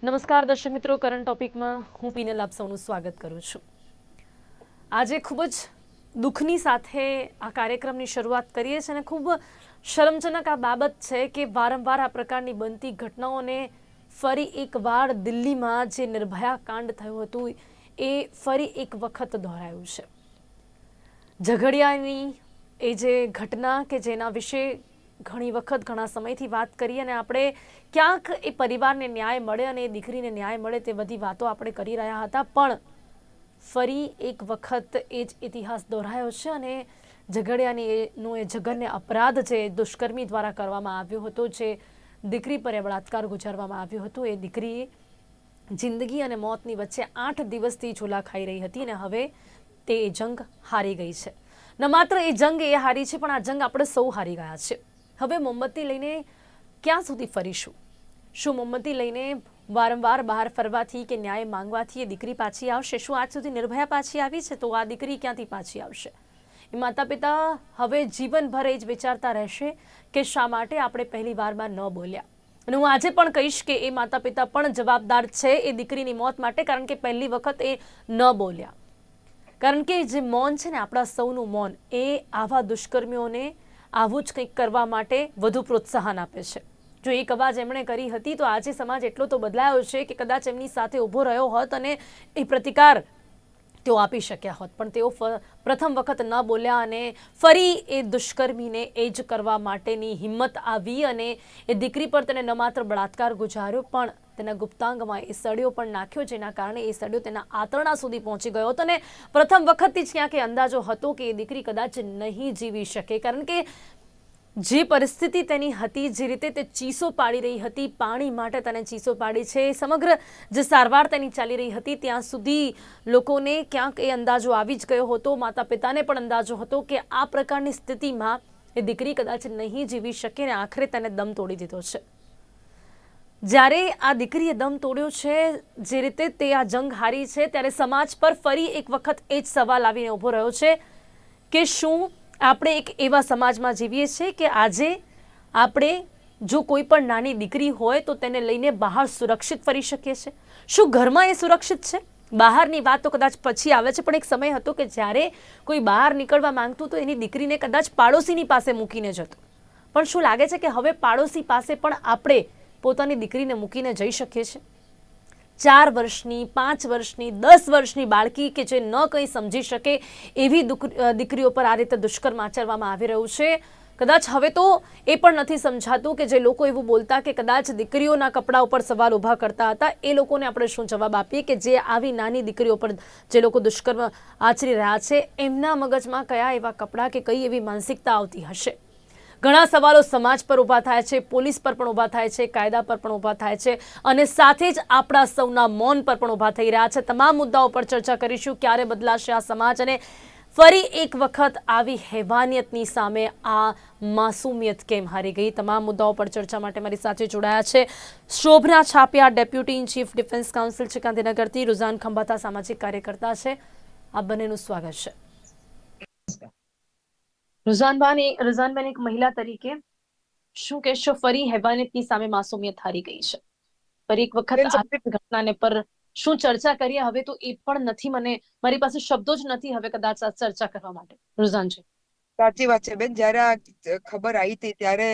નમસ્કાર દર્શક મિત્રો, કરંટ ટોપિકમાં હું પીનલ આપ સૌનું સ્વાગત કરું છું. આજે ખૂબ જ દુઃખની સાથે આ કાર્યક્રમની શરૂઆત કરીએ છીએ અને ખૂબ શરમજનક આ બાબત છે કે વારંવાર આ પ્રકારની બનતી ઘટનાઓને ફરી એકવાર દિલ્હીમાં જે નિર્ભયા કાંડ થયું હતું એ ફરી એક વખત દોહરાયું છે. ઝઘડિયાની એ જે ઘટના કે જેના વિશે ઘણી વખત ઘણા સમયથી વાત કરી અને આપણે ક્યાંક એ પરિવારને ન્યાય મળે અને એ દીકરીને ન્યાય મળે તે બધી વાતો આપણે કરી રહ્યા હતા, પણ ફરી એક વખત એ જ ઇતિહાસ દોહરાયો છે અને ઝઘડિયાનો એ જઘન્ય અપરાધ જે દુષ્કર્મી દ્વારા કરવામાં આવ્યો હતો, જે દીકરી પર બળાત્કાર ગુજારવામાં આવ્યો હતો, એ દીકરી જિંદગી અને મોતની વચ્ચે 8 દિવસથી ઝોલા ખાઈ રહી હતી અને હવે તે જંગ હારી ગઈ છે. ન માત્ર એ જંગ એ હારી છે, પણ આ જંગ આપણે સૌ હારી ગયા છે. હવે મોમબત્તી લઈને ક્યાં સુધી ફરીશું? શું મોમબત્તી લઈને વારંવાર બહાર ફરવાથી કે ન્યાય માંગવાથી એ દીકરી પાછી આવશે? શું આજ સુધી નિર્ભયા પાછી આવી છે, તો આ દીકરી ક્યાંથી પાછી આવશે? એ માતા પિતા હવે જીવનભર એ જ વિચારતા રહેશે કે શા માટે આપણે પહેલી વારમાં ન બોલ્યા. અને હું આજે પણ કહીશ કે એ માતા પિતા પણ જવાબદાર છે એ દીકરીની મોત માટે, કારણ કે પહેલી વખત એ ન બોલ્યા. કારણ કે જે મૌન છે ને, આપણા સૌનું મૌન, એ આવા દુષ્કર્મીઓને આવું જ કંઈક કરવા માટે વધુ પ્રોત્સાહન આપે છે. જો એક અવાજ એમણે કરી હતી તો આજે સમાજ એટલો તો બદલાયો છે કે કદાચ એમની સાથે ઊભો રહ્યો હોત અને એ પ્રતિકાર તેઓ આપી શક્યા હોત, પણ તેઓ પ્રથમ વખત ન બોલ્યા અને ફરી એ દુષ્કર્મીને એ જ કરવા માટેની હિંમત આવી અને એ દીકરી પર તેને ન માત્ર બળાત્કાર ગુજાર્યો, પણ તેના ગુપ્તાંગમાં એ સળિયો પણ નાખ્યો, જેના કારણે એ સળિયો તેના આંતરડા સુધી પહોંચી ગયો હતો. અને પ્રથમ વખતથી જ ક્યાંક અંદાજો હતો કે એ દીકરી કદાચ નહીં જીવી શકે, કારણ કે જે પરિસ્થિતિ તેની હતી, જે રીતે તે ચીસો પાડી રહી હતી, પાણી માટે તેને ચીસો પાડી છે, સમગ્ર જે સારવાર તેની ચાલી રહી હતી, ત્યાં સુધી લોકોને ક્યાંક એ અંદાજો આવી જ ગયો હતો. માતા પિતાને પણ અંદાજો હતો કે આ પ્રકારની સ્થિતિમાં એ દીકરી કદાચ નહીં જીવી શકે અને આખરે તેને દમ તોડી દીધો છે. જ્યારે આ દીકરીએ દમ તોડ્યો છે, જે રીતે તે આ જંગ હારી છે, ત્યારે સમાજ પર ફરી એક વખત એ જ સવાલ આવીને ઊભો રહ્યો છે કે શું આપણે એક એવા સમાજમાં જીવીએ છીએ કે આજે આપણે જો કોઈ પણ નાની દીકરી હોય તો તેને લઈને બહાર સુરક્ષિત ફરી શકીએ છીએ? શું ઘરમાં એ સુરક્ષિત છે? બહારની વાત તો કદાચ પછી આવે છે, પણ એક સમય હતો કે જ્યારે કોઈ બહાર નીકળવા માંગતું તો એની દીકરીને કદાચ પાડોશીની પાસે મૂકીને જતો. પણ શું લાગે છે કે હવે પાડોશી પાસે પણ આપણે પોતાની દીકરીને મૂકીને જઈ શકીએ છીએ? 4 વર્ષની, 5 વર્ષની, 10 વર્ષની બાળકી કે જે ન કંઈ સમજી શકે એવી દીકરીઓ પર આ રીતે દુષ્કર્મ આચરવામાં આવી રહ્યું છે. કદાચ હવે તો એ પણ નથી સમજાતું કે જે લોકો એવું બોલતા કે કદાચ દીકરીઓના કપડા ઉપર સવાલ ઊભા કરતા હતા, એ લોકોને આપણે શું જવાબ આપીએ કે જે આવી નાની દીકરીઓ પર જે લોકો દુષ્કર્મ આચરી રહ્યા છે, એમના મગજમાં કયા એવા કપડા કે કઈ એવી માનસિકતા આવતી હશે? ઘણા સવાલો સમાજ પર ઊભા થાય છે, પોલીસ પર પણ ઊભા થાય છે, કાયદા પર પણ ઊભા થાય છે અને સાથે જ આપણા સૌના મૌન પર પણ ઊભા થઈ રહ્યા છે. તમામ મુદ્દાઓ પર ચર્ચા કરીશું. ક્યારે બદલાશે આ સમાજ અને ફરી એક વખત આવી હેવાનિયતની સામે આ માસૂમિયત કેમ હારી ગઈ? તમામ મુદ્દાઓ પર ચર્ચા માટે મારી સાથે જોડાયા છે Shobhana Chhapiya, deputy in chief defence council છે ગાંધીનગરથી, રુઝાન ખંભાતા સામાજિક કાર્યકર્તા છે. આ બંનેનું સ્વાગત છે. રુઝાનબેન, એક મહિલા તરીકે શું કહેશો? ફરી હેવાનિયતની સામે માસૂમિયત હારી ગઈ છે. ફરી એક વખત આ ઘટનાને પર શું ચર્ચા કરીએ? હવે તો એ પણ નથી, મારી પાસે શબ્દો જ નથી હવે કદાચ આ ચર્ચા કરવા માટે. રુઝાનજી, સાચી વાત છે બેન. જયારે આ ખબર આવી હતી ત્યારે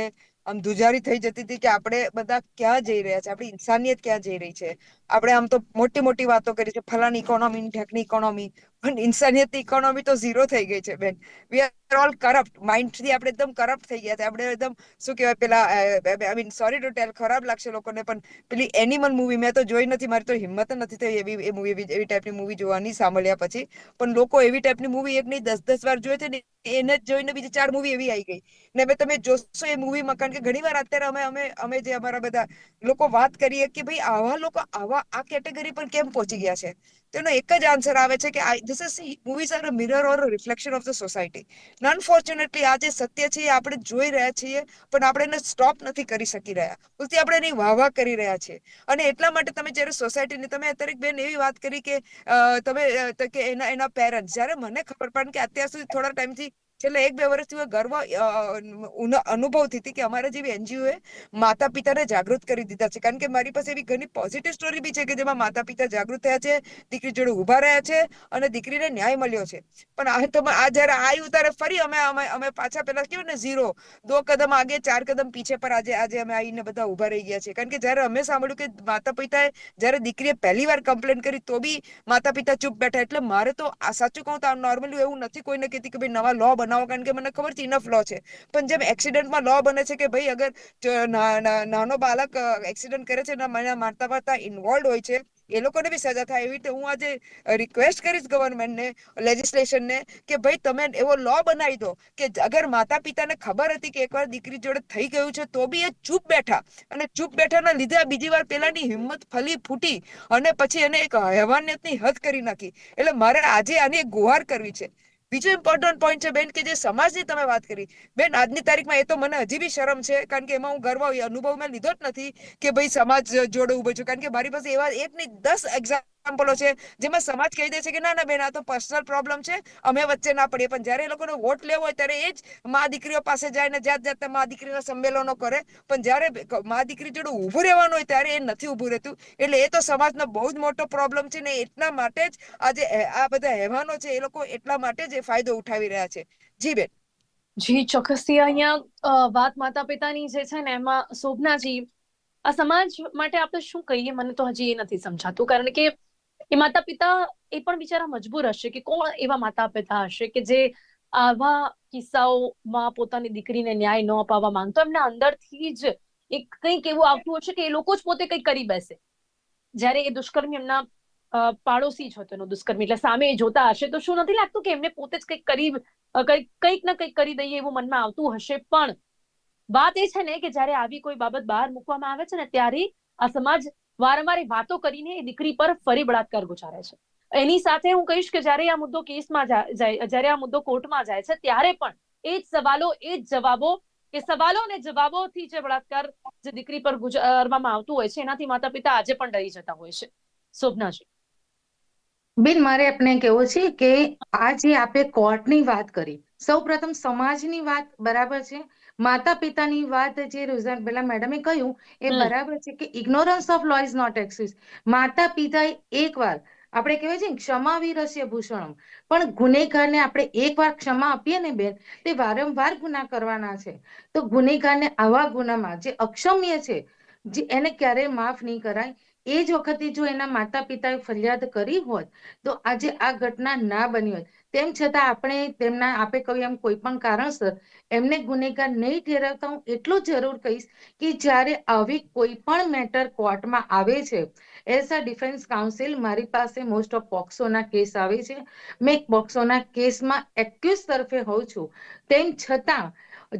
આમ ધ્રુજારી થઈ જતી હતી કે આપણે બધા ક્યાં જઈ રહ્યા છે, આપણી ઇન્સાનિયત ક્યાં જઈ રહી છે. આપણે આમ તો મોટી મોટી વાતો કરી છે, ફલાની ઇકોનોમી, ઢેકની ઇકોનોમી, પણ ઇન્સાનિયતની ઇકોનોમી તો ઝીરો થઈ ગઈ છે બેન. We are all corrupt. માઇન્ડથી આપણે એકદમ કરપ્ટ થઈ ગયા છે. આપણે એકદમ શું કહેવાય, પેલા I mean sorry to tell, ખરાબ લાગશે લોકોને, પણ પેલી એનિમલ મૂવી મેં તો જોઈ નથી, મારી તો હિંમત નથી થઈ એવી એવી ટાઈપની મૂવી જોવાની સાંભળ્યા પછી. પણ લોકો એવી ટાઈપની મૂવી એક નહીં 10-10 વાર જોયે છે ને, એને જ જોઈને બીજી 4 મૂવી એવી આવી ગઈ. ને હવે તમે જોશો એ મૂવીમાં, કારણ કે ઘણી વાર અત્યારે અમે જે અમારા બધા લોકો વાત કરીએ કે ભાઈ આવા લોકો આ કેટેગરી પર કેમ પહોંચી ગયા છે, તો એનો એક જ આન્સર આવે છે કે this is movies are a mirror or a reflection of the society. Unfortunately આ જે સત્ય છે એ આપણે જોઈ રહ્યા છીએ, પણ આપણે એને સ્ટોપ નથી કરી શકી રહ્યા. ઉલટી આપણે એની વાહ કરી રહ્યા છીએ. અને એટલા માટે તમે જયારે સોસાયટીની, તમે અત્યારે એક બેન એવી વાત કરી કે તમે કે એના પેરેન્ટ્સ, જયારે મને ખબર પડે કે અત્યાર સુધી થોડા ટાઈમથી છેલ્લા 1-2 વર્ષથી હું ગર્વ અનુભવતી હતી કે અમારા જેવી એનજીઓ એ માતા પિતાને જાગૃત કરી દીધા છે. કારણ કે મારી પાસે એવી ઘણી પોઝિટિવ સ્ટોરી બી છે કે જેમાં માતા પિતા જાગૃત થયા છે, દીકરી જોડે ઉભા રહ્યા છે અને દીકરીને ન્યાય મળ્યો છે. પણ આ જયારે આવ્યું ત્યારે ફરી અમે પાછા પેલા કેવું ને ઝીરો, 2 કદમ આગે 4 કદમ પીછે પર આજે અમે આવીને બધા ઉભા રહી ગયા છે. કારણ કે જયારે અમે સાંભળ્યું કે માતા પિતાએ જયારે દીકરીએ પહેલી વાર કમ્પ્લેન કરી તો બી માતા પિતા ચૂપ બેઠા. એટલે મારે તો આ સાચું કહું તો નોર્મલી એવું નથી કોઈને કહેતી કે ભાઈ નવા લો બનાવો, કારણ કે મને ખબર છે ઇનફ લો છે. પણ જેમ એક્સિડન્ટમાં લો બને છે કે ભાઈ અગર નાનો બાળક એક્સિડન્ટ કરે છે ને મારતા મારતા ઇન્વોલ્વ હોય છે, એ લોકોને બી સજા થાય. એવી રીતે હું આજે રિક્વેસ્ટ કરીશ ગવર્મેન્ટને, લેજિસ્લેશનને, કે ભાઈ તમે એવો લો બનાવી દો કે અગર માતા પિતાને ખબર હતી કે એકવાર દીકરી જોડે થઈ ગયું છે તો બી એ ચૂપ બેઠા, અને ચૂપ બેઠાના લીધે આ બીજી વાર પેલાની હિંમત ફલી ફૂટી અને પછી એને એક હેવાનિયતની હદ કરી નાખી. એટલે મારે આજે આની એક ગુહાર કરવી છે. બીજો ઇમ્પોર્ટન્ટ પોઈન્ટ છે બેન, કે જે સમાજની તમે વાત કરી બેન, આજની તારીખમાં એ તો મને હજી બી શરમ છે, કારણ કે એમાં હું ગર્વ અનુભવ મેં લીધો જ નથી કે ભાઈ સમાજ જોડે ઉભો છું. કારણ કે મારી પાસે એવા 1 નહીં 10 એક્ઝામ્પલો છે જેમાં સમાજ કહી દે છે કે ના ના બેન, આ તો પર્સનલ પ્રોબ્લેમ છે, અમે વચ્ચે ના પડીએ. પણ જયારે એ લોકોને વોટ લેવો હોય ત્યારે એ જ મા દીકરીઓ પાસે જાય ને જાત જાતના મા દીકરીના સંમેલનો કરે. પણ જયારે મા દીકરી જોડે ઉભું રહેવાનું હોય ત્યારે એ નથી ઉભું રહેતું. એટલે એ તો સમાજનો બહુ જ મોટો પ્રોબ્લેમ છે ને એટલા માટે જ આજે આ બધા હેવાનો છે એ લોકો એટલા માટે જ ફાયદો ઉઠાવી રહ્યા છે. જી બેન. જી ચોક્કસથી. અહીંયા વાત માતા પિતાની જે છે ને એમાં શોભનાજી, આ સમાજ માટે આપણે શું કહીએ મને તો હજી એ નથી સમજાતું. કારણ કે એ માતા પિતા એ પણ બિચારા મજબૂર હશે કે કોણ એવા માતા પિતા હશે કે જે આવા કિસ્સાઓમાં પોતાની દીકરીને ન્યાય ન અપાવવા માંગતો. એમના અંદરથી જ એક કંઈક એવું આવતું હશે કે એ લોકો જ પોતે કંઈક કરી બેસે. જ્યારે એ દુષ્કર્મી એમના પાડોશી જ હતો એનો દુષ્કર્મી, એટલે સામે એ જોતા હશે તો શું નથી લાગતું કે એમને પોતે જ કંઈક ના કંઈક કરી દઈએ એવું મનમાં આવતું હશે. પણ વાત એ છે ને કે જયારે આવી કોઈ બાબત બહાર મૂકવામાં આવે છે ને ત્યારે આ સમાજ વારંવાર વાતો કરીને એ દીકરી પર ફરી બળાત્કાર ગુજારે છે. એની સાથે હું કહીશ કે જયારે આ મુદ્દો કેસમાં જાય, જયારે આ મુદ્દો કોર્ટમાં જાય છે ત્યારે પણ એ જ સવાલો, એ જ જવાબો, કે સવાલો અને જવાબોથી જે બળાત્કાર જે દીકરી પર ગુજારવામાં આવતું હોય છે એનાથી માતા પિતા આજે પણ ડરી જતા હોય છે. શોભનાજી. બેન, મારે આપને કેવું છે કે આ જે આપણે કોર્ટની વાત કરી, સૌ પ્રથમ સમાજની વાત બરાબર છે, માતા પિતાની વાત જે પેલા મેડમે કહ્યું એ બરાબર છે કે ignorance of law is not excuse. માતા પિતાએ એકવાર, આપણે કહેવાય છે ને ક્ષમાવીરસ્ય ભૂષણમ, પણ ગુનેગારને આપણે એકવાર ક્ષમા આપીએ ને બેન, તે વારંવાર ગુના કરવાના છે. તો ગુનેગારને આવા ગુનામાં જે અક્ષમ્ય છે, જે એને ક્યારેય માફ નહીં કરાય. એ જ વખતે જો એના માતા પિતાએ ફરિયાદ કરી હોત તો આજે આ ઘટના ના બની હોત. તેમ છતાં આપણે કહ્યું એમ કોઈ પણ કારણસર એમને ગુનેગાર નહીં ઠેરવતા. હું એટલું જરૂર કહીશ કે જ્યારે આવી કોઈ પણ મેટર કોર્ટમાં આવે છે, એઝ અ ડિફેન્સ કાઉન્સિલ મારી પાસે મોસ્ટ ઓફ પોક્સોના કેસ આવે છે. મેં પોક્સોના કેસમાં એક્યુઝ તરફે હોઉં છું. તેમ છતાં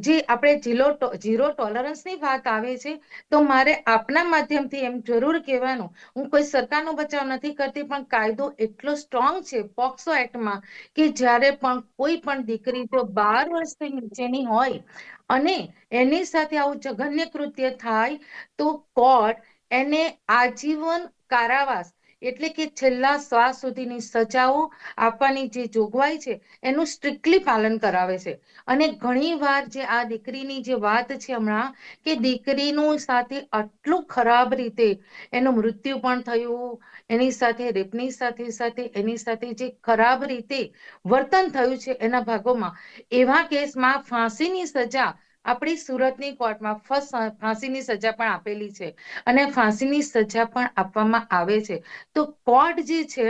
જે આપણે ઝીરો ટોલરન્સની વાત આવે છે, તો મારે આપના માધ્યમથી એમ જરૂર કહેવાનું, હું કોઈ સરકારનો બચાવ નથી કરતી, પણ કાયદો એટલો સ્ટ્રોંગ છે પોક્સો એક્ટમાં કે જ્યારે પણ કોઈ પણ દીકરી જો 12 વર્ષથી નીચેની હોય અને એની સાથે આવું જઘન્ય કૃત્ય થાય તો કોર્ટ એને આજીવન કારાવાસ, એટલે કે છેલ્લા શ્વાસ સુધીની સજાઓ આપવાની જે જોગવાઈ છે એનું સ્ટ્રિક્ટલી પાલન કરાવે છે. અને ઘણી વાર જે આ દીકરીની જે વાત છે હમણાં, કે દીકરીનું સાથે આટલું ખરાબ રીતે એનું મૃત્યુ પણ થયું, એની સાથે રેપની સાથે સાથે એની સાથે જે ખરાબ રીતે વર્તન થયું છે એના ભાગોમાં, એવા કેસમાં ફાંસીની સજા આપણી સુરતની કોર્ટમાં ફર્સ્ટ ફાંસીની સજા પણ આપેલી છે અને ફાંસીની સજા પણ આપવામાં આવે છે. તો કોર્ટ જે છે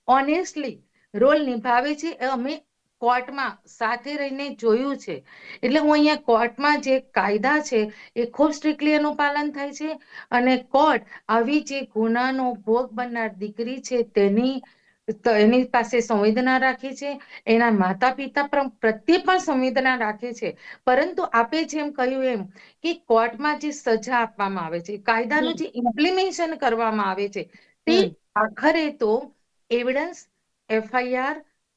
ઓનેસ્ટલી રોલ નિભાવે છે. અમે કોર્ટમાં સાથે રહીને જોયું છે. એટલે હું અહીંયા કોર્ટમાં જે કાયદા છે એ ખૂબ સ્ટ્રિક્ટલી એનું પાલન થાય છે. અને કોર્ટ આવી જે ગુનાનો ભોગ બનનાર દીકરી છે એની પાસે સંવેદના રાખે છે, એના માતા પિતા પ્રત્યે પણ સંવેદના રાખે છે. પરંતુ આપે જેમ કહ્યું એમ કે કોર્ટમાં જે સજા આપવામાં આવે છે, કાયદાનું જે ઇમ્પ્લિમેશન કરવામાં આવે છે, તે આખરે તો એવિડન્સ, FIR,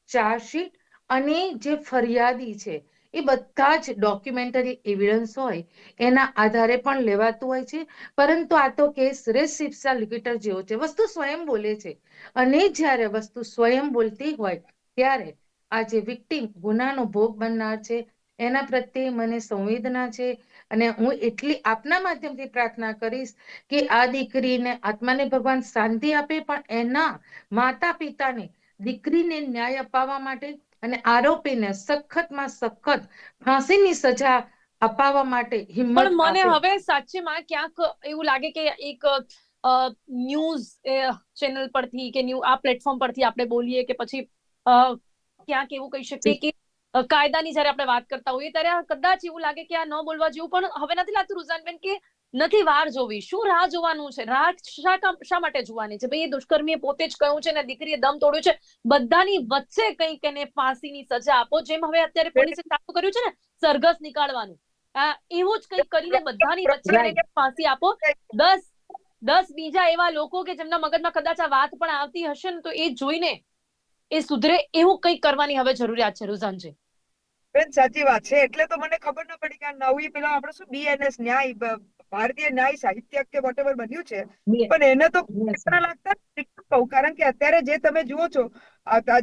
ચાર્જશીટ અને જે ફરિયાદી છે એ બધા જ ડોક્યુમેન્ટરી એવિડન્સ હોય એના આધારે પણ લેવાતું હોય છે. પરંતુ આ તો કેસ રેસ ઇપ્સા લિગિટર જેવો છે, વસ્તુ સ્વયં બોલે છે. અને જ્યારે વસ્તુ સ્વયં બોલતી હોય ત્યારે આ જે વિક્ટીમ ગુનાનો ભોગ બનનાર છે એના પ્રત્યે મને સંવેદના છે. અને હું એટલી આપના માધ્યમથી પ્રાર્થના કરીશ કે આ દીકરીને આત્માને ભગવાન શાંતિ આપે, પણ એના માતા પિતાને દીકરીને ન્યાય અપાવવા માટે અને આરોપીને સખતમાં સખત ફાંસીની સજા અપાવવા માટે હિંમત પણ મને આપે. હવે સાચેમાં ક્યાંક એવું લાગે કે એક ન્યૂઝ ચેનલ પરથી કે આ પ્લેટફોર્મ પરથી આપણે બોલીએ કે પછી ક્યાંક એવું કહી શકીએ કે કાયદાની જયારે આપણે વાત કરતા હોઈએ ત્યારે કદાચ એવું લાગે કે આ ન બોલવા જેવું, પણ હવે નથી લાગતું રૂઝાનબેન કે નથી વાર જોવી? શું રાહ જોવાનું છે? રાહ શા માટે જોવાની છે? ભાઈ એ દુષ્કર્મીએ પોતે જ કહ્યું છે ને દીકરીએ દમ તોડ્યો છે. બધાની વચ્ચે કંઈક એને ફાંસીની સજા આપો, જેમ હવે અત્યારે પોલીસે ચાલુ કર્યું છે ને સરઘસ નીકાળવાનું. એવું જ કંઈક કરીને બધાની વચ્ચે એને ફાંસી આપો. 10 બીજા એવા લોકો કે જેમના મગજમાં કદાચ આ વાત પણ આવતી હશે ને, તો એ જોઈને એ સુધરે એવું કંઈક કરવાની હવે જરૂરિયાત છે રૂઝાનજી. બેન સાચી વાત છે. એટલે તો મને ખબર ન પડી કે આ નવી પેલા આપણે શું બીએનએસ ન્યાય ભારતીય ન્યાય સાહિત્ય કે વોટેવર બન્યું છે, પણ એને તો કેટલા લાગતા કહું, કારણ કે અત્યારે જે તમે જુઓ છો,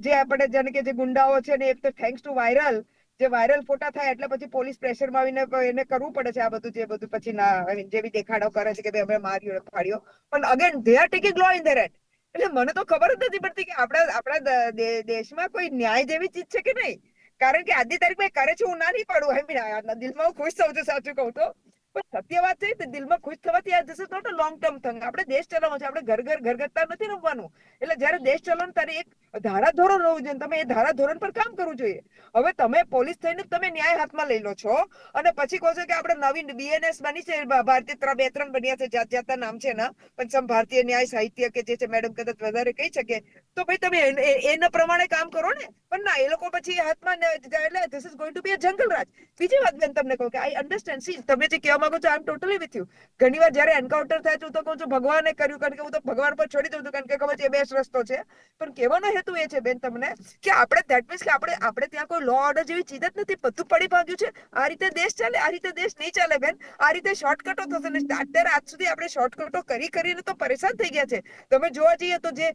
જે આપણે જેને કે જે ગુંડાઓ છે ને, એક તો થેન્ક્સ ટુ વાયરલ, જે વાયરલ ફોટા થાય એટલે પછી પોલીસ પ્રેશરમાં આવીને એને કરવું પડે છે આ બધું, જે બધું પછી ના જેવી દેખાડો કરે છે કે ભાઈ અમે માર્યો ફાડ્યો, પણ again they are taking law in their hand. એટલે મને તો ખબર જ નથી પડતી કે આપણા દેશમાં કોઈ ન્યાય જેવી ચીજ છે કે નહીં. કારણ કે આજની તારીખમાં કરે છે, હું ના નહીં પાડું, દિલમાં હું ખુશ થઉં છું સાચું કહું તો. પણ સત્ય વાત છે, દિલમાં ખુશ થવાથી આ this is not a long term thing. આપણે દેશ ચલાવવાનો છે, આપણે ઘરગથ્થા નથી રમવાનું. એટલે જયારે દેશ ચલાવવાનું ત્યારે એક ધારાધોરણ હોવું જોઈએ, તમે એ ધારાધોરણ પર કામ કરવું જોઈએ. હવે તમે પોલીસ થઈને તમે ન્યાય હાથમાં લઈ લો છો અને પછી કહો છો કે આપણે નવી બીએનએસ બની છે, ભારતીય 2-3 બન્યા છે, જાત જાતના નામ છે એના, પણ ભારતીય ન્યાય સાહિત્ય કે જે છે મેડમ કદાચ વધારે કહી શકે, તો ભાઈ તમે એના પ્રમાણે કામ કરો ને. પણ ના, એ લોકો પછી હાથમાં એટલે ધીસ ઇઝ ગોઈંગ ટુ બી અ જંગલ રાજ. બીજી વાત બેન તમને કહું કે આઈ અન્ડરસ્ટેન્ડ, સી તમે જે કહેવા માંગો છો આઈ એમ ટોટલી વિથ યુ. ઘણી વાર જયારે એન્કાઉન્ટર થાય છે, હું તો કહું છું ભગવાને કર્યું, કારણ કે હું તો ભગવાન પર છોડી દઉં છું, કારણ કે ખબર છે એ બેસ્ટ રસ્તો છે. પણ કહેવાનો હેતુ એ છે બેન તમને કે આપણે દેટ મીન્સ કે આપણે ત્યાં કોઈ લો ઓર્ડર જેવી ચીજ જ નથી, બધું પડી ભાગ્યું છે. આ રીતે દેશ ચાલે? આ રીતે દેશ નહીં ચાલે બેન. આ રીતે શોર્ટકટો થશે ને. અત્યારે આજ સુધી આપણે શોર્ટકટો કરીને તો પરેશાન થઈ ગયા છે. તમે જોવા જઈએ તો જે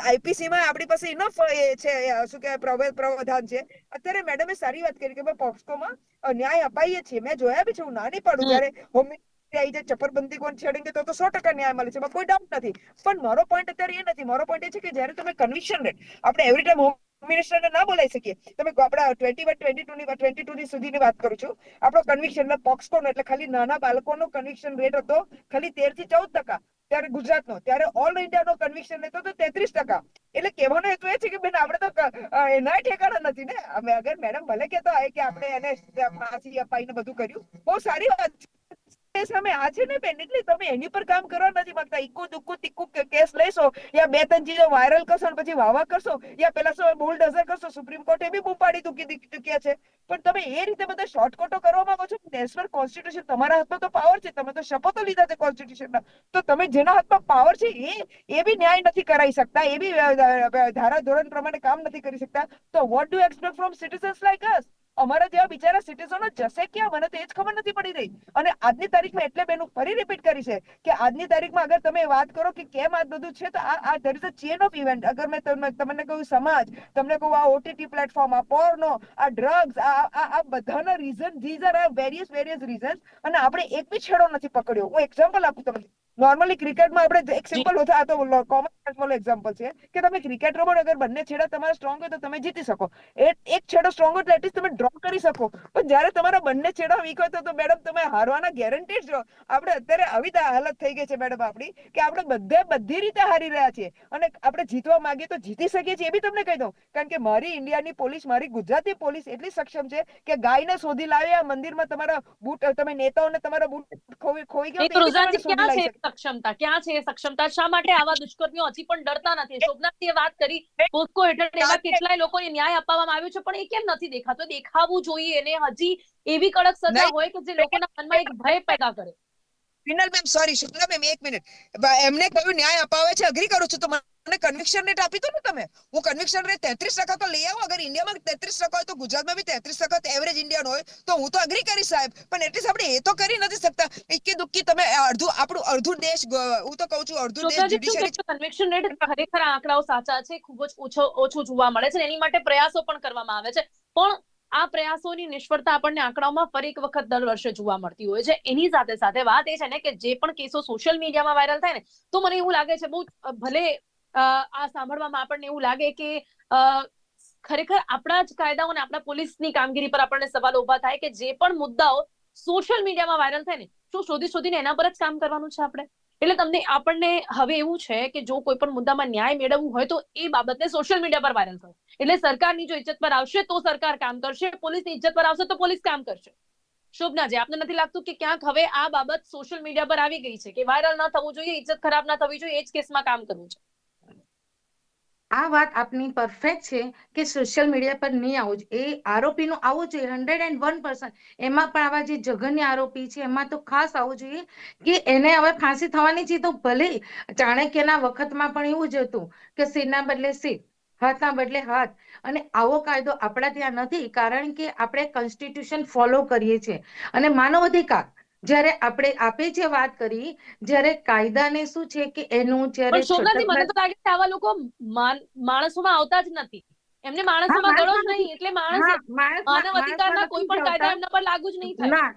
આઈપીસી માં આપણી પાસે ઇનફ છે, શું કહેવાય, પ્રાવધાન છે. અત્યારે મેડમે સારી વાત કરી કે ભાઈ પોક્સકોમાં ન્યાય અપાઈએ છીએ. મેં જોયા બી છે, હું ના નહીં પાડું. જયારે હોમ આવી જાય, ચપ્પરબંધી કોણ છેડેંગે તો 100% ન્યાય મળે છે, એમાં કોઈ ડાઉટ નથી. પણ મારો પોઈન્ટ અત્યારે એ નથી. મારો પોઈન્ટ એ છે કે જયારે તમે કન્વિક્શન રેટ, આપણે એવરી ટાઈમ હોમ મિનિસ્ટરને ના બોલાવી શકીએ. તમે આપણા 22 ની સુધીની વાત કરું છું. આપણો કન્વિક્શન પોક્સકો એટલે ખાલી નાના બાળકોનો કન્વિક્શન રેટ હતો ખાલી 13 થી 14%. ત્યારે ગુજરાતનો, ત્યારે ઓલ ઇન્ડિયાનો કન્વિક્શન રેટ હતો 33%. એટલે કહેવાનો હેતુ એ છે કે બેન આપણે તો એના ઠેકાણા નથી ને. અગર મેડમ ભલે કહેતા હોય કે આપણે એને ફાંસી અપાઈને બધું કર્યું, બહુ સારી વાત છે. સામે આ છે ને બેન, એટલે તમે એની પર કામ કરવા નથી માંગતા. ઈકુ દુક્કુ તીક્કુ કેસ લઈશો, યા 2-3 ચીજો વાયરલ કરશો અને પછી વાવા કરશો, યા પેલા બુલડોઝર કરશો. સુપ્રીમ કોર્ટે બી બૂમ પાડી ચૂક્યા છે. પણ તમે એ રીતે બધા શોર્ટકટો કરવા માંગો છો. નેશનલ કોન્સ્ટિટ્યુશન તમારા હાથમાં તો પાવર છે, તમે તો શપથો લીધા છે કોન્સ્ટિટ્યુશનના. તો તમે જેના હાથમાં પાવર છે એ બી ન્યાય નથી કરાવી શકતા, એ બી ધારાધોરણ પ્રમાણે કામ નથી કરી શકતા. તો what do expect from citizens like us? અમારા જેવા બિચારા સિટીઝનો જશે ક્યાં? મને તો એ જ ખબર નથી પડી રહી. અને આજની તારીખમાં એટલે બેન ફરી રિપીટ કરી છે કે આજની તારીખમાં અગર તમે વાત કરો કે કેમ આ બધું છે, તો આ there is a chain of event. અગર મેં તમને કહ્યું સમાજ, તમને કહું આ ઓટીટી પ્લેટફોર્મ, આ પોર્નો, આ ડ્રગ્સ, આ બધાના reason, these are various reason. અને આપણે એક બી છેડો નથી પકડ્યો. હું એક્ઝામ્પલ આપું તમને. નોર્મલી ક્રિકેટમાં આપણે એક સિમ્પલ આ તો કોમન એક્ઝામ્પલ છે કે તમે ક્રિકેટ રમો, અગર બંને છેડા તમારા સ્ટ્રોંગ હોય તો તમે જીતી શકો. એક છેડો સ્ટ્રોંગ હોય તો એટલીસ્ટ તમે ડ્રો કરી શકો. પણ જયારે તમારા બંને છેડા વીક હોય તો મેડમ તમે હારવાના ગેરંટી જ. આપણે અત્યારે આવી હાલત થઈ ગઈ છે મેડમ આપણી, કે આપણે બધી રીતે હારી રહ્યા છીએ. અને આપણે જીતવા માંગીએ તો જીતી શકીએ છીએ, એ બી તમને કહી દઉં. કારણ કે મારી ઇન્ડિયાની પોલીસ, મારી ગુજરાતી પોલીસ એટલી સક્ષમ છે કે ગાયને શોધી લાવે, આ મંદિરમાં તમારા બૂટ, તમે નેતાઓને તમારા બૂટ ખોઈ ગયો તો એ બી તમને શોધી ક્યાં છે લાવી શકે. સક્ષમતા? ક્યાં છે સક્ષમતા? શા માટે આવા દુષ્કર્મીઓ હજી પણ ડરતા નથી? શોભનાજીએ વાત કરી પોસ્કો હેઠળ એવા કેટલાય લોકોને ન્યાય આપવામાં આવ્યો છે, પણ એ કેમ નથી દેખાતો? દેખાવું જોઈએ એને. હજી એવી કડક સજા હોય કે જે લોકોના મનમાં એક ભય પેદા કરે. Vinal ma'am, sorry, Shukla ma'am, 1 minute. એમને કહ્યું ન્યાય અપાવે છે, અગ્રી કરું છું. અને કન્વિક્શન રેટ આપી દો ને તમે. હું કન્વિક્શન રેટ 33% તો લઈ આવું. અગર ઇન્ડિયામાં 33% હોય તો ગુજરાતમાં બી 33% એવરેજ ઇન્ડિયન હોય તો હું તો અગ્રી કરીશ સાહેબ. પણ એટલીસ્ટ આપણે એ તો કરી નથી શકતા. ઇક્કી દુક્કી તમે આપણું અડધું દેશ, હું તો કહું છું અડધું દેશ શોભનાજી, શું જ્યુડિશિયરી. કહેશો? કન્વિક્શન રેટ ખરેખર આંકડાઓ સાચા છે, ખૂબ જ ઓછું જોવા મળે છે. એની માટે પ્રયાસો પણ કરવામાં આવે છે, પણ આ પ્રયાસોની નિષ્ફળતા આપણને આંકડાઓમાં ફરી એક વખત દર વર્ષે જોવા મળતી હોય છે. એની સાથે સાથે વાત એ છે ને કે જે પણ કેસો સોશિયલ મીડિયામાં વાયરલ થાય ને, તો મને એવું લાગે છે, બહુ ભલે આ સાંભળવામાં આપણને એવું લાગે કે ખરેખર આપણા જ કાયદાઓ અને આપણા પોલીસની કામગીરી પર આપણને સવાલ ઉભા થાય કે જે પણ મુદ્દાઓ સોશિયલ મીડિયામાં વાયરલ થાય ને, શું શોધીને એના પર જ કામ કરવાનું છે આપણે? એટલે આપણને હવે એવું છે કે જો કોઈ પણ મુદ્દામાં ન્યાય મેળવવું હોય તો એ બાબતને સોશિયલ મીડિયા પર વાયરલ કરો. એટલે સરકારની જો ઇજ્જત પર આવશે તો સરકાર કામ કરશે, પોલીસની ઇજ્જત પર આવશે તો પોલીસ કામ કરશે. શોભનાજી, આપને નથી લાગતું કે ક્યાંક હવે આ બાબત સોશિયલ મીડિયા પર આવી ગઈ છે કે વાયરલ ના થવું જોઈએ, ઇજ્જત ખરાબ ના થવી જોઈએ, એ જ કેસમાં કામ કરવું છે? આ વાત આપની પરફેક્ટ છે કે સોશિયલ મીડિયા પર નહીં આવવું જોઈએ. એ આરોપીનું આવવું જોઈએ 101%. એમાં પણ આવા જે જઘન્ય આરોપી છે એમાં તો ખાસ આવવું જોઈએ કે એને હવે ફાંસી થવાની છે. તો ભલે ચાણક્યના વખતમાં પણ એવું જ હતું કે શિરના બદલે શિર, હાથના બદલે હાથ. અને આવો કાયદો આપણા ત્યાં નથી, કારણ કે આપણે કોન્સ્ટિટ્યુશન ફોલો કરીએ છીએ. અને માનવ અધિકાર, જ્યારે આપે જે વાત કરી, જ્યારે કાયદાને શું છે કે એનું જ્યારે પણ શોભનાજી, મને છટકબાજ. તો લાગે છે આવા લોકો માણસોમાં આવતા જ નથી. એમને હા, માણસોમાં ગળો જ માણસમાં નથી. નહીં, એટલે હા, માનવ માણસમાં અધિકારના કોઈ નથી જ પણ કાયદા આવતા. એમના પર લાગુ જ નહીં થાય. ના,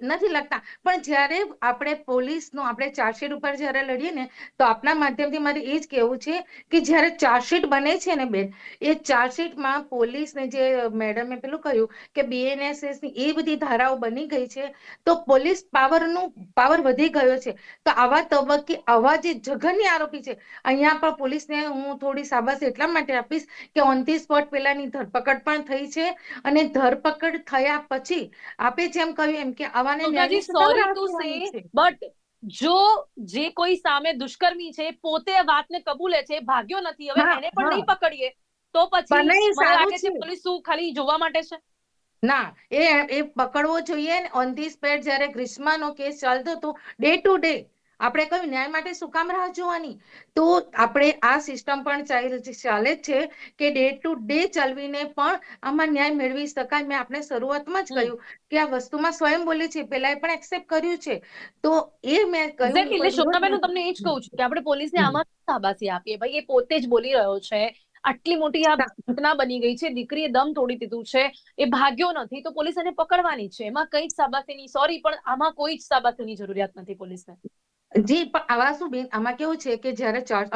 નથી લગતા. પણ જ્યારે આપણે પોલીસનો આપણે ચાર્જશીટ ઉપર જ્યારે લડીએ ને, તો આપના માધ્યમથી મારે એ જ કહેવું છે કે જ્યારે ચાર્જશીટ બને છે ને બેન, એ ચાર્જશીટમાં પોલીસને જે મેડમે પેલું કહ્યું કે BNSS ની એ બધી ધારાઓ બની ગઈ છે, તો પોલીસ પાવર વધી ગયો છે. તો આવા તબક્કે આવા જે જઘન્ય આરોપી છે, અહીંયા પણ પોલીસને હું થોડી શાબાશ એટલા માટે આપીશ કે ઓન ધી સ્પોટ પેલાની ધરપકડ પણ થઈ છે. અને ધરપકડ થયા પછી આપે જેમ કહ્યું એમ કે આવાને શોભનાજી, ન્યાયની શું કામ સોરી રાહ ટુ સે, જોવાની છે? બટ જો જે કોઈ સામે દુષ્કર્મી છે પોતે વાતને કબૂલે છે, ભાગ્યો નથી, હવે હા, એને પણ હા, નહીં પકડીએ તો પછી બને એ મને સારું લાગે છે પોલીસ શું ખાલી જોવા માટે છે? ના, એ પકડવો જોઈએ. ઓન ધી સ્પોટ જ્યારે ગ્રીષ્માનો કેસ ચાલતો હતો, ડે ટુ ડે આપણે કહ્યું ન્યાય માટે શું કામ રાહ જોવાની? તો આપણે આ સિસ્ટમ પણ ચાલે જ છે કે ડે ટુ ડે ચાલવીને પણ આમાં ન્યાય મેળવી શકાય. મેં આપણે શરૂઆતમાં જ કહ્યું કે આ વસ્તુમાં સ્વયં બોલી છે, પેલા એ પણ એક્સેપ્ટ કર્યું છે. તો એ મેં કહ્યું એક્ઝેક્ટલી, એટલે કોઈ વિરોધ શોભનાબેન, હું તમને એ જ નથી. કહું છું કે આપણે પોલીસને હમ. આમાં શાબાશી આપીએ. ભાઈ, એ પોતે જ બોલી રહ્યો છે, આટલી મોટી આ ઘટના બની ગઈ છે, દીકરીએ દમ તોડી દીધું છે, એ ભાગ્યો નથી, તો પોલીસ એને પકડવાની છે. એમાં કઈ જ શાબાશીની, સોરી, પણ આમાં કોઈ જ શાબાશીની જરૂરિયાત નથી પોલીસને. જી, પણ આવા શું બેન, આમાં કેવું છે કે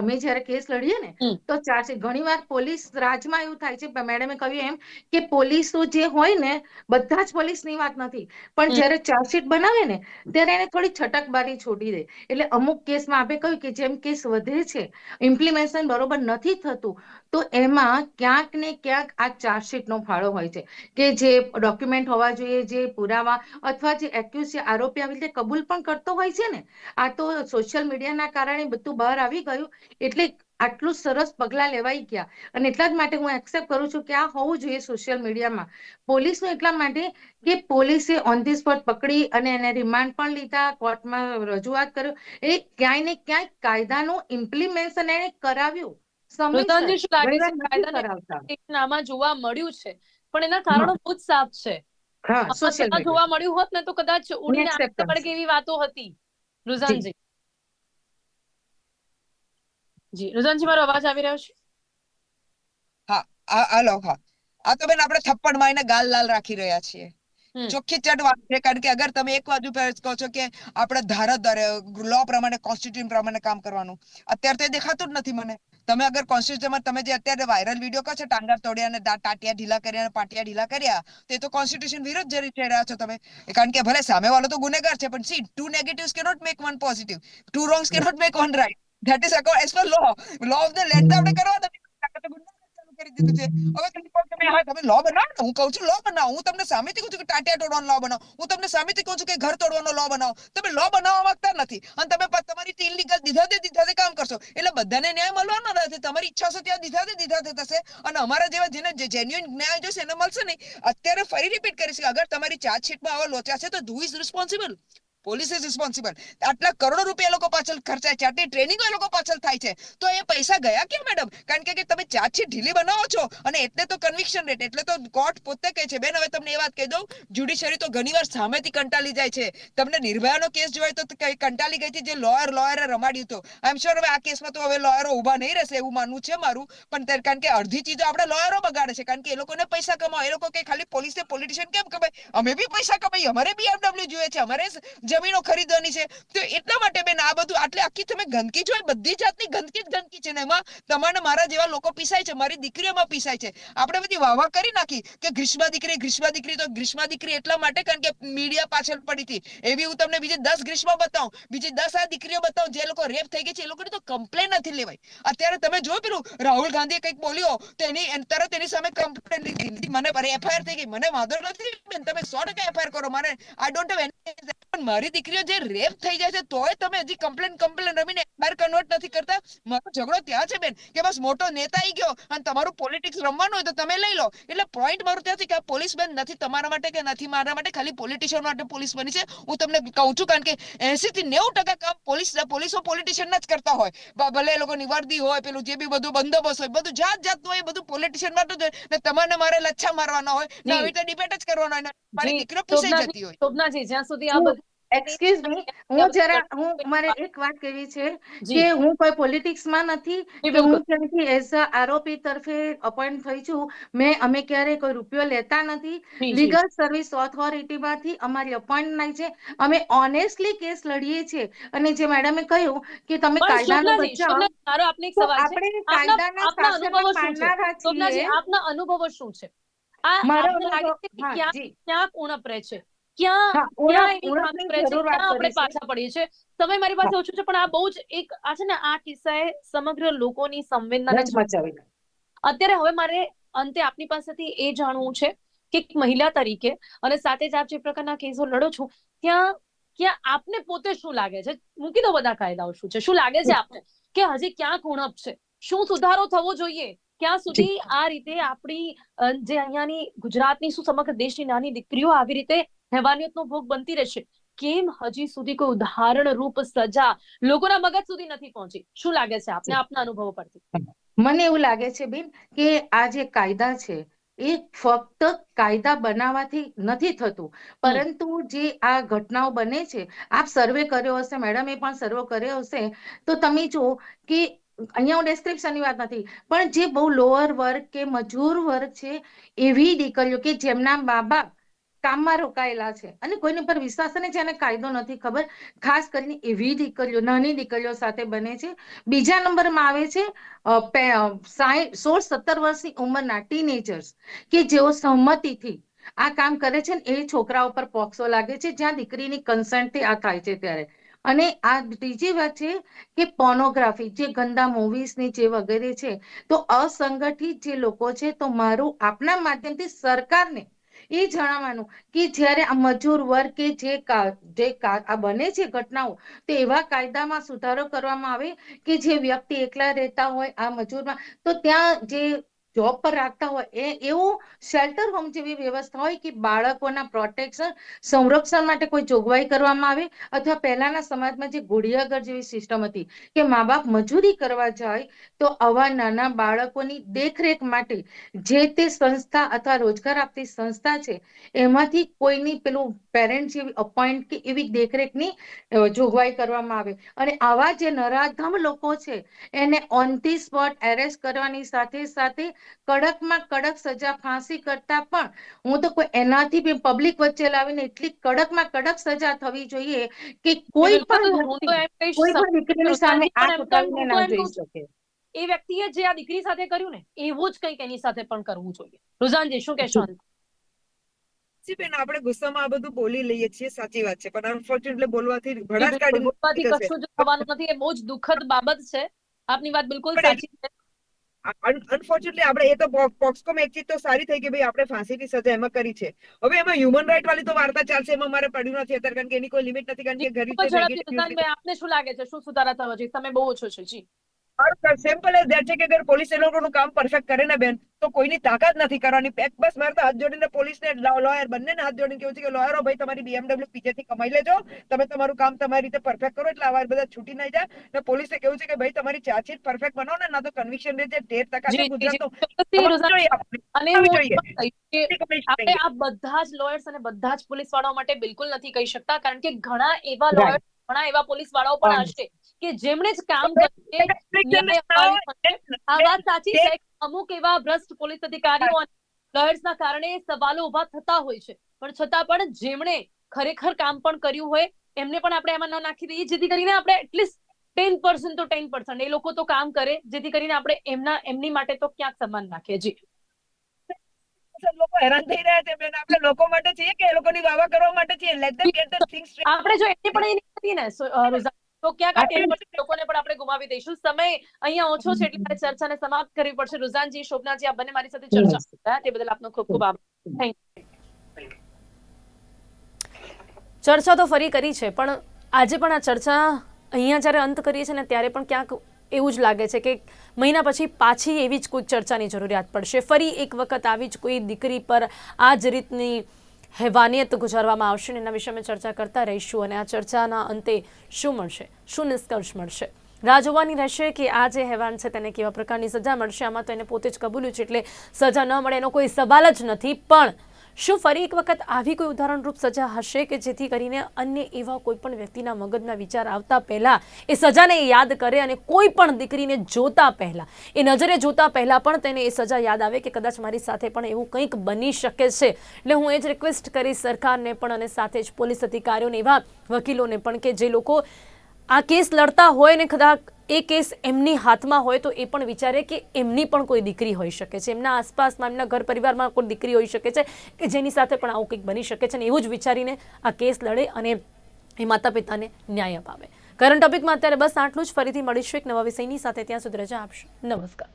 અમે જ્યારે કેસ લડીએ ને, તો ઘણી વાર પોલીસ રાજમાં એવું થાય છે, મેડમે કહ્યું એમ કે પોલીસો જે હોય ને, બધા જ પોલીસની વાત નથી, પણ જ્યારે ચાર્જશીટ બનાવે ને ત્યારે એને થોડી છટકબારી છોડી દે. એટલે અમુક કેસમાં આપણે કહ્યું કે જેમ કેસ વધે છે, ઇમ્પ્લિમેશન બરોબર નથી થતું, તો એમાં ક્યાંક ને ક્યાંક આ ચાર્જશીટનો ફાળો હોય છે કે જે ડોક્યુમેન્ટ હોવા જોઈએ, જે પુરાવા અથવા જે એક્યુઝ છે, આરોપી આવી રીતે કબૂલ પણ કરતો હોય છે ને. આ તો સોશિયલ મીડિયાના કારણે બધું બહાર આવી ગયું, એટલે આટલું સરસ પગલાં લેવાઈ ગયા. અને એટલા જ માટે હું એક્સેપ્ટ કરું છું કે આ હોવું જોઈએ સોશિયલ મીડિયામાં. પોલીસનું એટલા માટે કે પોલીસે ઓન ધી સ્પોટ પકડી અને એને રિમાન્ડ પણ લીધા, કોર્ટમાં રજૂઆત કર્યો. એ ક્યાંય ને ક્યાંય કાયદાનું ઇમ્પ્લિમેશન એને કરાવ્યું સમયસર. રુદનજી, શું લાગે ઘણી વાર છે નથી કાયદાનું કરાવતા. આમાં જોવા મળ્યું છે, પણ એના હા, કારણો બહુ જ સાફ છે. હા, આમાં સોશિયલ ના જોવા મીડિયા મળ્યું હોત ને તો કદાચ ની ઉડીને આગળ એક્સેપ્ટન્સ. પડે એવી વાતો હતી. જી, રુઝાનજી, જી રુઝાનજી, મારો અવાજ આવી રહ્યો છે? હા, હા. આ તો બેન આપણે થપ્પડ મારીને ગાલ લાલ રાખી રહ્યા છીએ. ચોખ્ખી ચટ વાત છે. કારણ કે અગર તમે એક બાજુ કહો છો કે આપણે લો પ્રમાણે, કોન્સ્ટિટ્યુશન પ્રમાણે કામ કરવાનું, અત્યારે તો એ દેખાતું જ નથી મને. તમે અગર કોન્સ્ટિટ્યુશનમાં તમે જે અત્યારે વાયરલ વિડીયો કહો છો, ટાંગા તોડ્યા અને ટાટિયા ઢીલા કર્યા અને પાટિયા ઢીલા કર્યા, તે તો કોન્સ્ટિટ્યુશન વિરુદ્ધ જઈ રહ્યા છો તમે. કારણ કે ભલે સામે વાળો તો ગુનેગાર છે, પણ see, two negatives cannot make one positive, two wrongs cannot make one right. That is as per law of the land તો આપણે કરવા નથી. કરી દીધું છે. હવે તમે લો બનાવો ને, હું કહું છું લો બનાવો. હું તમને સામેથી કહું છું કે ટાટિયા તોડવાનો લો બનાવો. હું તમને સામેથી કહું છું કે ઘર તોડવાનો લો બનાવો. તમે લો બનાવવા માંગતા નથી અને તમે તમારી ઇલીગલ દીધા કામ કરશો. એટલે બધાને ન્યાય મળવાનો નથી. તમારી ઈચ્છા હશે ત્યાં દીધા થશે, અને અમારા જેવા જેને જેન્યુઇન ન્યાય જોઈશે એને મળશે નહીં. અત્યારે ફરી રિપીટ કરીશ કે અગર તમારી ચાર્જશીટમાં આવા લોચા છે તો who is responsible? Police is responsible. આટલા કરોડો રૂપિયા લોકો પાછળ ખર્ચાય છે, આટલી ટ્રેનિંગો એ લોકો પાછળ થાય છે, તો એ પૈસા ગયા ક્યાં મેડમ? કારણ કે તમે ચાર્જશીટ ઢીલી બનાવો છો અને એટલે તો કન્વિક્શન રેટ, એટલે તો કોર્ટ પોતે કહે છે. બેન, હવે તમને એ વાત કહી દઉં, જ્યુડિશરી તો ઘણીવાર સામેથી કંટાળી જાય છે. તમને નિર્ભયાનો કેસ જોયો તો કંટાળી ગઈ હતી, જે લોયરે રમાડ્યું હતું. આઈ એમ શ્યોર હવે આ કેસમાં તો હવે લોયરો ઉભા નહીં રહેશે એવું માનવું છે મારું. પણ કારણ કે અડધી ચીજો આપણે લોયરો બગાડે છે, કારણ કે એ લોકોને પૈસા કમાવો. એ લોકો કે ખાલી પોલીસને પોલિટિશિયન કેમ કમાય? અમે બી પૈસા કમાઈએ, અમારે BMW જોઈએ છે, અમારે જમીનો ખરીદવાની છે. તો એટલા માટે બેન આ બધું, આટલે આખી તમે ગંદકી જોઈ, બધી જાતની ગંદકી જ ગંદકી છે ને એમાં તમારે મારા જેવા લોકો પીસાય છે, મારી દીકરીઓમાં પીસાય છે. આપણે બધી વાહવા કરી નાખી કે ગ્રીષ્મા દીકરી તો ગ્રીષ્મા દીકરી એટલા માટે કારણ કે મીડિયા પાછળ પડી હતી. એવી હું તમને બીજી 10 ગ્રીષ્મા બતાવું, બીજી 10 આ દીકરીઓ બતાવું જે લોકો રેપ થઈ ગઈ છે. એ લોકોની તો કમ્પ્લેન નથી લેવાય. અત્યારે તમે જો પેલું રાહુલ ગાંધીએ કંઈક બોલ્યો તો તરત એની સામે કમ્પ્લેન લીધી. મને એફઆઈઆર થઈ ગઈ, મને વાંધો નથી બેન, તમે 100% એફઆઈઆર કરો, મારે આઈ ડોન્ટ હેવ એની. પણ મારી દીકરીઓ જે રેપ થઈ જાય છે તોય તમે હજી કમ્પ્લેન રમીને એફઆઈઆર કન્વર્ટ નથી કરતા. મારો ઝઘડો ત્યાં છે બેન કે બસ મોટો નેતા આવી ગયો અને તમારું પોલિટિક્સ રમવાનું હોય તો તમે લઈ લો. એટલે પોઈન્ટ મારું ત્યાંથી કે પોલીસ બેન નથી તમારા માટે કે નથી મારા માટે, ખાલી પોલિટિશિયન માટે પોલીસ બની છે. હું તમને કહું છું કારણ કે 80 થી 90% કામ પોલીસો પોલિટિશિયન જ કરતા હોય. ભલે એ લોકોની વર્દી હોય, પેલું જે બી બધું બંદોબસ્ત હોય, બધું જાતનું હોય, બધું પોલિટિશિયન માટે જ હોય. ને તમારે મારે લચ્છા મારવાના હોય ને આવી રીતે ડિબેટ જ કરવાનો હોય, મારી દીકરીઓ પીસાઈ જતી હોય. શોભનાજી, જ્યાં સુધી આ હું બધું એક્સક્યુઝ મી, હું મારે એક વાત કહેવી છે કે જી હું કોઈ પોલિટિક્સમાં નથી જી કે બિલકુલ હું ક્યાંથી એઝ અ આરોપી તરફે અપોઇન્ટ થઈ છું. અમે ક્યારેય કોઈ રૂપિયો લેતા નથી. જી જી લીગલ સર્વિસ ઓથોરિટીમાંથી અમારી અપોઇન્ટમેન્ટ છે. અમે ઓનેસ્ટલી કેસ લડીએ છીએ. અને જે મેડમે કહ્યું કે તમે પણ કાયદાનો બચાવ, શોભનાજી, મારો આપને એક તો સવાલ છે. આપણે આપના કાયદાના આપના અનુભવો શાસનમાં શું છે માનનારા શોભનાજી? છીએ. આપના અનુભવો શું છે? આ મારો આપને લાગે અનુભવ, છે કે હા ક્યાં જી, ક્યાંક ઉણપ રહે છે, ક્યાં હા, ક્યાં એવી ઉણપની ખામી રહે છે, જરૂર વાત ક્યાં આપણે કરી છે. પાછા પડીએ છીએ? સમય મારી પાસે ઓછું છે, પણ આ બહુ જ એક આ છે ને, આ કિસ્સાએ સમગ્ર લોકોની સંવેદનાને રચમચાવી. અત્યારે હવે મારે અંતે આપની પાસેથી એ જાણવું છે કે એક મહિલા તરીકે અને સાથે જ આપ જે પ્રકારના કેસો લડો છો, ત્યાં ત્યાં આપને પોતે શું લાગે છે? મૂકી દો બધા કાયદાઓ શું છે, શું લાગે છે આપને કે હજી ક્યાંક ઉણપ છે? શું સુધારો થવો જોઈએ? ક્યાં સુધી આ રીતે આપણી જે અહીંયાની ગુજરાતની શું સમગ્ર દેશની નાની દીકરીઓ આવી રીતે હેવાનિયતનો ભોગ બનતી રહેશે? કેમ હજી સુધી કોઈ ઉદાહરણ રૂપ સજા લોકોના મગજ સુધી નથી પહોંચી? શું લાગે છે આપને, આપના અનુભવો પરથી? મને એવું લાગે છે બેન કે આ જે કાયદા છે એ ફક્ત કાયદા બનાવવાથી નથી થતું, પરંતુ જે આ ઘટનાઓ બને છે, આપ સર્વે કર્યો હશે, મેડમે પણ સર્વે કર્યો હશે, તો તમે જુઓ કે અહીંયા હું ડેસ્ક્રિપ્શનની વાત નથી, પણ જે બહુ લોઅર વર્ગ કે મજૂર વર્ગ છે, એવી દીકરીઓ કે જેમના મા બાપ કામમાં રોકાયેલા છે અને કોઈની પર વિશ્વાસ, અને જેને કાયદો નથી ખબર, ખાસ કરીને એવી દીકરીઓ, નાની દીકરીઓ સાથે બને છે. બીજા નંબરમાં આવે છે 16-17 વર્ષની ઉંમરના ટીનેજર્સ કે જેઓ સહમતિથી આ કામ કરે છે ને એ છોકરાઓ પર પોક્સો લાગે છે, જ્યાં દીકરીની કન્સન્ટથી આ થાય છે ત્યારે. અને આ ત્રીજી વાત છે કે પોર્નોગ્રાફી, જે ગંદા મૂવીઝની જે વગેરે છે, તો અસંગઠિત જે લોકો છે, તો મારું આપના માધ્યમથી સરકારને એ જણાવવાનું કે જ્યારે આ મજૂર વર્ગ કે જે આ બને છે ઘટનાઓ, તો એવા કાયદામાં સુધારો કરવામાં આવે કે જે વ્યક્તિ એકલા રહેતા હોય આ મજૂરમાં, તો ત્યાં જે જોબ પર રાખતા હોય એવું શેલ્ટર હોમ જેવી વ્યવસ્થા હોય કે બાળકોના પ્રોટેક્શન, સંરક્ષણ માટે કોઈ જોગવાઈ કરવામાં આવે. અથવા પહેલાના સમાજમાં જે ઘોડિયાઘર જેવી સિસ્ટમ હતી કે મા બાપ મજૂરી કરવા જાય, તો આવા નાના બાળકોની દેખરેખ માટે જે તે સંસ્થા અથવા રોજગાર આપતી સંસ્થા છે, એમાંથી કોઈની પેલું પેરેન્ટ જેવી અપોઇન્ટ કે એવી દેખરેખની જોગવાઈ કરવામાં આવે. અને આવા જે નરાધમ લોકો છે એને ઓન ધી સ્પોટ એરેસ્ટ કરવાની સાથે સાથે કડકમાં કડક સજા, ફાંસી કરતા પણ હું તો કોઈ એનાથી બી પબ્લિક વચ્ચે લાવીને એટલી કડકમાં કડક સજા થવી જોઈએ કે કોઈ બિલકુલ, પણ હું તો વ્યક્તિ એમ કહીશ કોઈ પણ દીકરીની સામે રુઝાનજી, પણ આંખ એમ તો ઉઠાવીને હું તો ના એમ જોઈ કહું છું શકે. એ વ્યક્તિએ જે આ દીકરી સાથે કર્યું ને, એવું જ કંઈક એની સાથે પણ કરવું જોઈએ. રુઝાનજી, શું કહેશો? બેન, આપણે ગુસ્સામાં આ બધું બોલી લઈએ છીએ, સાચી વાત છે, પણ અનફોર્ચ્યુનેટલી બોલવાથી જી ભડાસ બિલકુલ, કાઢી બોલવાથી થશે. કશું જ થવાનું નથી. એ બહુ જ દુઃખદ બાબત છે. આપની વાત બિલકુલ પણ સાચી છે. અનફોર્ચ્યુનેટલી આપણે એ તો પોક્સકોમાં એક ચીજ તો સારી થઈ કે ભાઈ આપણે ફાંસીની સજા એમાં કરી છે. હવે એમાં હ્યુમન રાઇટ વાળી તો વાર્તા ચાલશે, એમાં મારે પડ્યું નથી અત્યારે, કારણ કે એની કોઈ લિમિટ નથી, કારણ જી, કે ઘર ખૂબ જ રીતે ઝડપથી નેગેટિવ. રુઝાનભાઈ, આપને શું લાગે છે, શું સુધારા થવા જોઈએ? તમે બહુ ઓછો છે. જી, સિમ્પલ એઝ ધેટ છે કે અગર પોલીસ એ લોકોનું કામ પરફેક્ટ કરે ને બેન, તો કોઈની તાકાત નથી કરવાની. બસ મારે તો હાથ જોડીને પોલીસને લોયર બંનેને હાથ જોડીને કેવું છે કે લોયરો ભાઈ તમારી BMW પીછેથી કમાઈ લેજો, તમે તમારું કામ તમારી રીતે પરફેક્ટ કરો એટલે આવા બધા છૂટી નહીં જાય. અને પોલીસે કેવું છે કે ભાઈ તમારી ચાર્જશીટ પરફેક્ટ બનાવો ને, ના તો કન્વિક્શન રેટ 13% જી છે જી જી ગુજરાતનું. ચોક્કસથી થવું રોઝાન. જોઈએ આપણે, અને થવી હું જોઈએ. એ પણ કહીશ કે આપણે આ બધા જ લોયર્સ અને બધા જ પોલીસ વાળાઓ માટે બિલકુલ નથી કહી શકતા, કારણ કે ઘણા એવા લોયર્સ, ઘણા એવા પોલીસ વાળાઓ પણ હશે કે જેમણે જ કામ કરીને ન્યાય અપાવી શકે. આ વાત સાચી છે કે અમુક એવા ભ્રષ્ટ પોલીસ અધિકારીઓ અને લોયર્સના કારણે સવાલો ઉભા થતા હોય છે, પણ છતાં પણ જેમણે ખરેખર કામ પણ કર્યું હોય એમને પણ આપણે એમાં ન નાખી દઈએ, જેથી કરીને આપણે એટલીસ્ટ 10% તો 10% એ લોકો તો કામ કરે, જેથી કરીને આપણે એમની માટે તો ક્યાંક સન્માન રાખીએ. જી લોકો હેરાન થઈ રહ્યા છે બેન, આપણે લોકો માટે છીએ કે એ લોકોની વાવા કરવા માટે છીએ? Late them get the things straight. આપણે જો એની પણ એની હતી ને રોઝા, તો ક્યાંક આ 10% લોકોને પણ આપણે ગુમાવી દઈશું. સમય અહીંયા ઓછો છે એટલે મારે ચર્ચાને સમાપ્ત કરવી પડશે. રુઝાનજી, શોભનાજી, આપ બંને મારી સાથે ચર્ચા કર્યા તે બદલ આપનો ખૂબ ખૂબ આભાર. Thank you. ચર્ચા તો ફરી કરી છે, પણ આજે પણ આ ચર્ચા અહીંયા જ્યારે અંત કરીએ છીએ ને ત્યારે પણ ક્યાંક એવું જ લાગે છે કે મહિના પછી પાછી એવી જ કોઈક ચર્ચાની જરૂરિયાત પડશે. ફરી એક વખત આવી જ કોઈ દીકરી પર આ જ રીતની હેવાનિયત ગુજારવામાં આવશે ને એના વિશે અમે ચર્ચા કરતા રહીશું. અને આ ચર્ચાના અંતે શું મળશે, શું નિષ્કર્ષ મળશે, રાહ જોવાની રહેશે કે આ જે હેવાન છે તેને કેવા પ્રકારની સજા મળશે. આમાં તો એને પોતે જ કબૂલ્યું છે એટલે સજા ન મળે એનો કોઈ સવાલ જ નથી. પણ શું ફરી એક વખત આવી કોઈ ઉદાહરણરૂપ સજા હશે કે જેથી કરીને અન્ય એવા કોઈ પણ વ્યક્તિના મગજમાં વિચાર આવતા પહેલા એ સજાને યાદ કરે અને કોઈ પણ દીકરીને જોતા પહેલા, એ નજરે જોતા પહેલા પણ તેને એ સજા યાદ આવે કે કદાચ મારી સાથે પણ એવું કંઈક બની શકે છે. એટલે હું એ જ રિક્વેસ્ટ કરીશ સરકારને પણ અને સાથે જ પોલીસ અધિકારીઓને, એવા વકીલોને પણ કે જે લોકો આ કેસ લડતા હોય ને કદાચ એ કેસ એમની હાથમાં હોય તો એ પણ વિચારે કે એમની પણ કોઈ દીકરી હોઈ શકે છે, એમના આસપાસમાં, એમના ઘર પરિવારમાં કોઈ દીકરી હોઈ શકે છે કે જેની સાથે પણ આવું કંઈક બની શકે છે. અને એવું જ વિચારીને આ કેસ લડે અને એ માતા પિતાને ન્યાય અપાવે. કરંટ ટોપિકમાં અત્યારે બસ આટલું જ. ફરીથી મળીશું એક નવા વિષયની સાથે. ત્યાં સુધી રજા આપશો. નમસ્કાર.